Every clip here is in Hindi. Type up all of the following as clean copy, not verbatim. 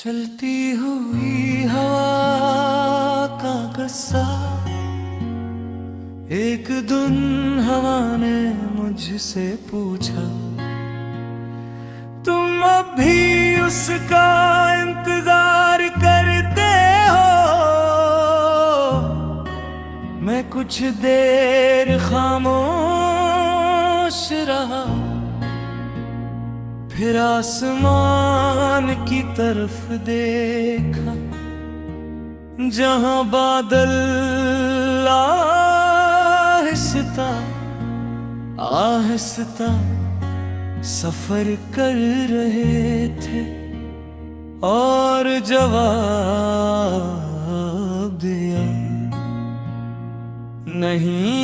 चलती हुई हवा का किस्सा। एक दिन हवा ने मुझसे पूछा, तुम अब भी उसका इंतजार करते हो? मैं कुछ देर खामोश रहा, फिर आसमान की तरफ देखा, जहां बादल आहिस्ता आहिस्ता सफर कर रहे थे और जवाब दिया, नहीं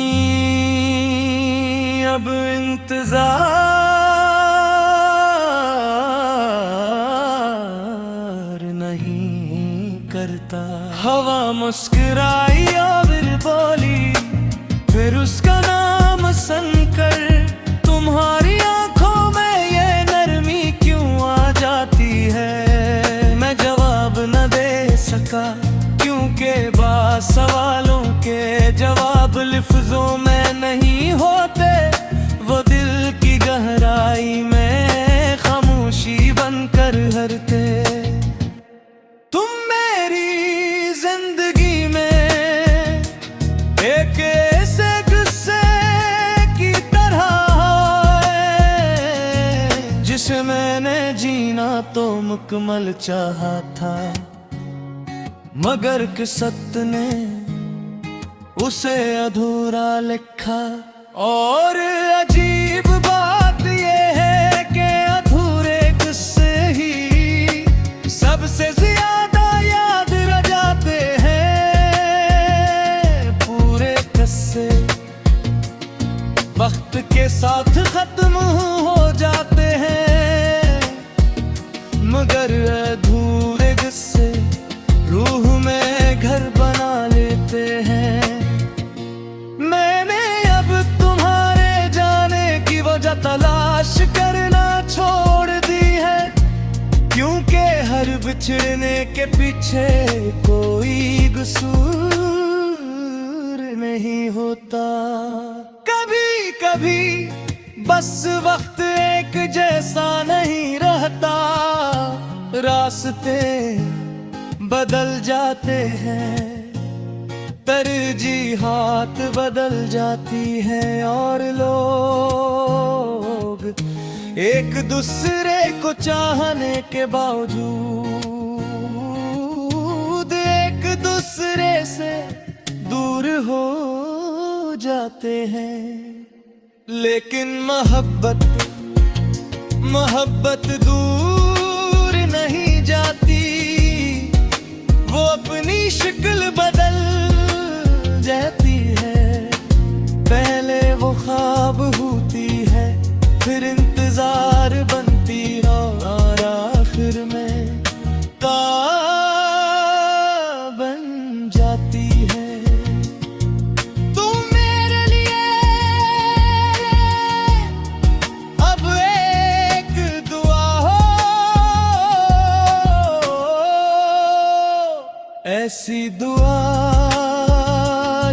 अब इंतजार करता। हवा मुस्कुराई और बोली, फिर उसका नाम सुनकर तुम्हारी आंखों में ये नरमी क्यों आ जाती है? मैं जवाब न दे सका, क्योंकि बात सवालों के जवाब लिफ्जों में नहीं होते। वो दिल की गहराई में खामोशी बनकर हरते। मैंने जीना तो मुकम्मल चाहा था, मगर किस्मत ने उसे अधूरा लिखा। और अजीब बात ये है कि अधूरे किस्से ही सबसे ज्यादा याद रह जाते हैं। पूरे किस्से वक्त के साथ खत्म हो जाते हैं, मगर अधूरे किस्से रूह में घर बना लेते हैं। मैंने अब तुम्हारे जाने की वजह तलाश करना छोड़ दी है, क्योंकि हर बिछड़ने के पीछे कोई कसूर नहीं होता। कभी कभी बस वक्त एक जैसा नहीं रहता, रास्ते बदल जाते हैं, तरजीहात बदल जाती हैं, और लोग एक दूसरे को चाहने के बावजूद एक दूसरे से दूर हो जाते हैं। लेकिन मोहब्बत दूर नहीं जाती, वो अपनी शक्ल बदल जाती है। पहले वो ख्वाब होती है, फिर इंतजार बनती और आखिर में बन जाती है। ऐसी दुआ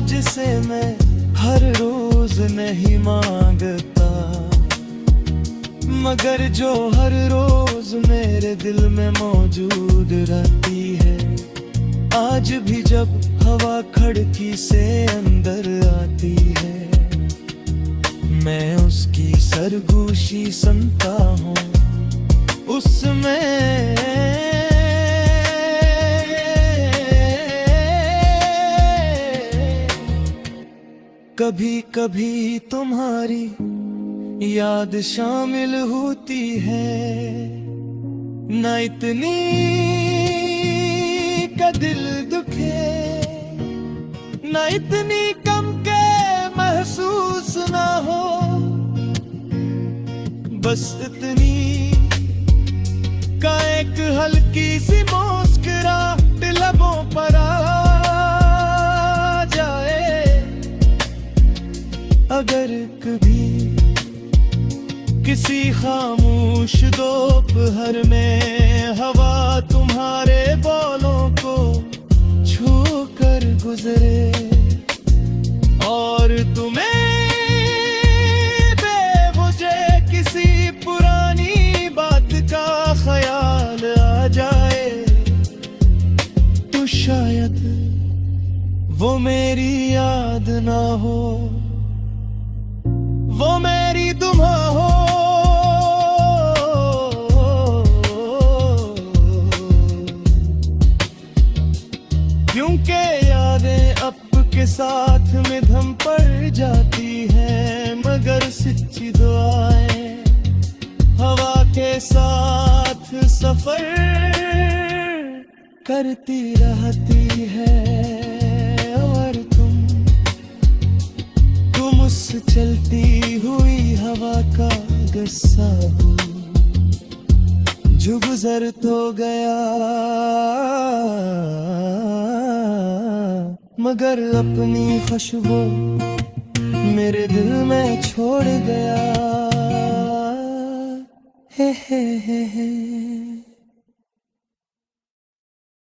जिसे मैं हर रोज नहीं मांगता, मगर जो हर रोज मेरे दिल में मौजूद रहती है। आज भी जब हवा खिड़की से अंदर आती है, मैं उसकी सरगोशी सुनता हूँ। उसमें कभी कभी तुम्हारी याद शामिल होती है, न इतनी का दिल दुखे, न इतनी कम के महसूस ना हो, बस इतनी का एक हल्की सी मुस्कुराहट लबों पर आ जाए। अगर कभी किसी खामोश दोपहर में हवा तुम तुम्हारे बोलों को छू कर गुजरे और तुम्हें बेवजह किसी पुरानी बात का ख्याल आ जाए तो शायद वो मेरी याद ना हो, वो मेरी दुआ हो। क्योंकि यादें अब के साथ में धम पड़ जाती हैं, मगर सच्ची दुआएं हवा के साथ सफर करती रहती है। और तुम उस चलती हुई हवा का गस्सा हो जो गुजर तो गया, मगर अपनी खुशबू मेरे दिल में छोड़ गया। हे हे हे हे।